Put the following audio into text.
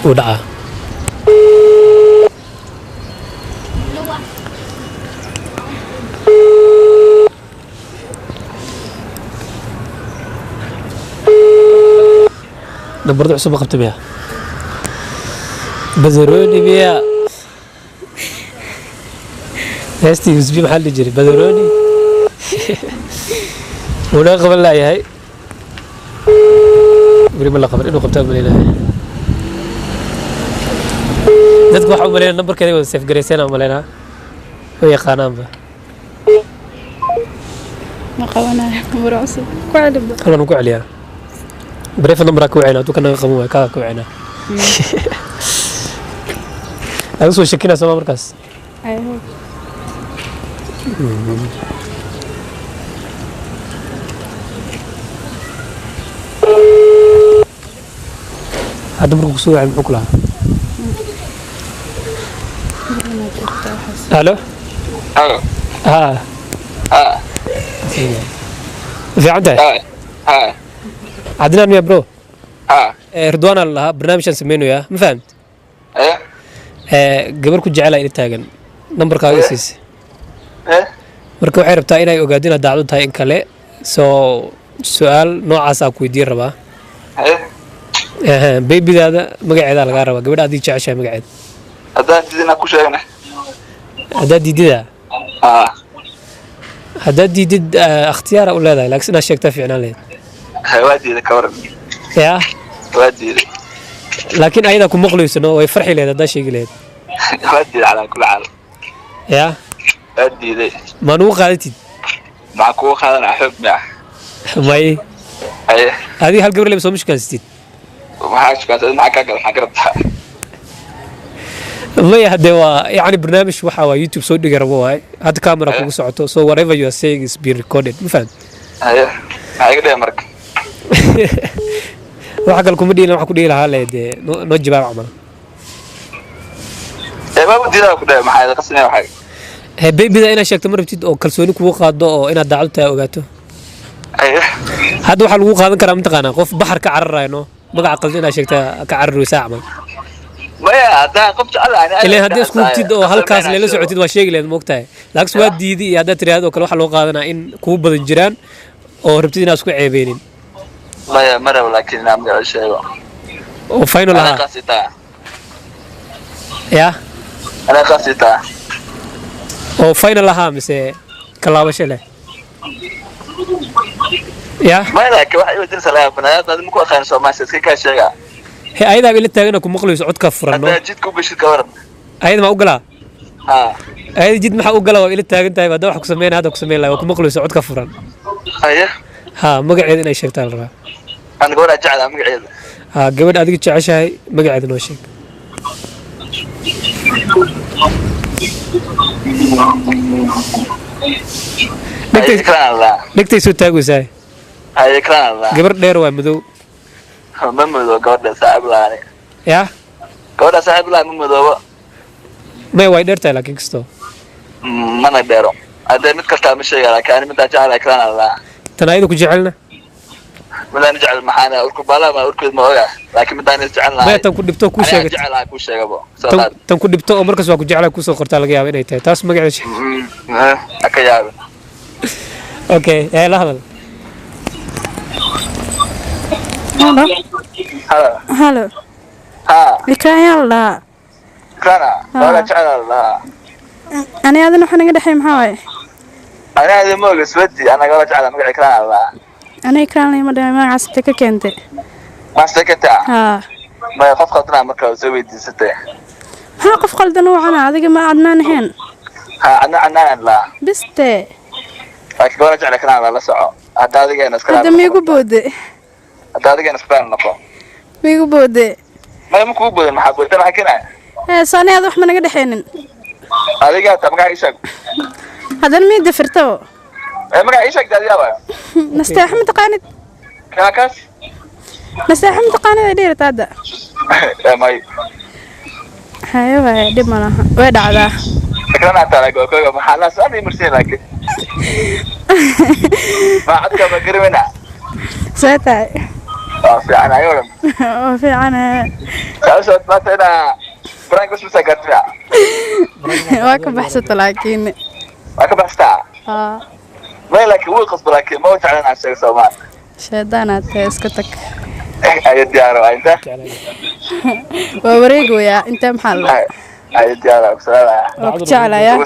ودعا نبرد عصب قبت بيها بذروني بيها هستي يوسبي محل يجري بذروني ولا قبل لا يا هاي قريب الله قبل إنه قبتها ملينا dadku waxa u maleeyay numberkeeda wada save gareysana u maleeyna way yaqaanaanba ma qabanayo number cusub ku celiba halkan ku celiya bareef number ku wacayna tu kana qaban way ka ku wacayna aad soo shakina sama markaas ayo hadda markuu soo wacay muxuu kula الو الو ها ها في عندك ها عدنان يا برو ها رضوان الله برنامج سمينه يا ما فهمت قبل كنت جعلها إلى تاجن نمبر كايسيس marka waxay rabtaa inay ogaadina daacadu tahay in kale soo su'aal noocaas ah ku weydiin rabaa babydaada magaceeda laga rabaa gabadha aad jeceshahay magaceeda hadaan didina ku sheegnay haddaad diidida haddaad diidid ikhtiyaara u leedahay laakiin inaad sheegtaa fiicnaan lahayd waa diiday ka waran yaa waa diiday laakiin ayada ku maqlaysano way farxi lahayd haddaa sheegi lahayd waa diiday calaa kulli xaal yaa waa diiday ma nugu qaadatid maxaa kugu qaadanaa xoog miya may aye adiga hal gabar leba soo mushkaasitid maxaa shukaatay maxaa ka gal maxaa ka rabtaa maya hadee waa yani barnaamij waxa waa youtube soo dhigi rabo waay hadda camera kugu socoto so whatever you are saying is being recorded ma fahant aye maxaa iga dhaya marka waxa kale kuma dhiilan waxa ku dhihi lahaa dee noo jawaab camal waa diidaa ku dhaya maxaa qasinaya waxaa babyda inaad sheegto ma rabtid oo kalsooni kugu qaado oo inaad daacadu tahay ogaato aye hadda waxaa lagu qaadan karaa mataqaanaa qof baxar ka cararayno magaca qaldan inaad sheegta ka cararaysaa camal maya haddaan qof jecel ileen haddii isku hubtid oo halkaas leela socotid waa sheegi lahayd moogtahay laakiin waa diidi iyo haddaad tiraahdo oo kale waxaa loo qaadanaa in kugu badan jiraan oo rabtid inaad isku ceebeynin maya ma rabo laakiin inaan magaco sheego oo final ahaa qaasitaa yaa anaa qaasitaa oo final ahaa mise kalaabasho leh yaa maya laakiin waxa iwa dirsa lahaa fanaanada ma ku aqaan Soomaaliya iska ka sheega he ayada ila taagana ku maqlayso codka furan no hadda jidku bishid ka waran ayada ma u galaa ha ayada jid maxaa u galaa waa ila taagan tahay hadda wax ku sameeyna hadda ku sameeyna waa ku maqlayso codka furan aye ha magaceeda inay sheegtaa la rabaa aan gabadha jeclaa magaceeda ha gabadh adiga jeceshahay magaceeda noo sheeg dhegtay soo taagaysaa aye kran gabar dheer waa madow ma madoobo gabadha saaxiib laani yaa gabadha saaxiib laan ma madoobo may way dheer tahay laakiin kasto mana dheero hadee mid kastaa ma sheega laakiin ani midaan jeclaa kran allah tan ayada ku jecelna midaan jecel maxaana urku balaa ma urkeed ma oga laakiin midaan jecel may tan ku dhibto ku sheegay jeclaa ku sheegabo tan ku dhibto oo markaas waa ku jeclaa ku soo qortaa laga yaabo inay tahay taas magaceeda aka yaabo okay la hadal halo ha ikraan la kana wala jecel allah ani adana waxa naga dhaxay maxaa waay ana aad ma oga swati ana gala jecel magaca ikraan allah ana ikraan ma dhahay magacaas ka keentay maasta ka taa ha ma qof qadna marka soo weydiisatay ha qof qaldan waxana adiga ma adnaan ahayn ha ana allah biste laakiin wala jecel ikraan allah la soco hadda adiga ina iskala hadda miigu boode hadda adiga ina iskala noqo miigu boode ma ku boode maxaa boode maxaa keenay saaniyaad wax ma naga dhaxaynin adiga ta magaca ishaq hadan mid dafirto magaca ishaq dadiyaaba nastaah ma taqaanid kaakas nastaah ma taqaanid dheerta hadda may hayo way dib malaha way dhacdaa kana talaga kooga maxaa la soo imirsiin laakiin ma adka ma garwina saatay في عنا يوم وفي عنها كأسو أتمنى برانك بس مسكت فيها واكب بحثت لكن ما كبحثتها ما لك هو قصد لكن ما هو تعلن عن الشيء سومان شهدانات اسكتك أي ديارة أنت ووريقو يا انت محل أي ديارة بسلامة وكتشعلا يا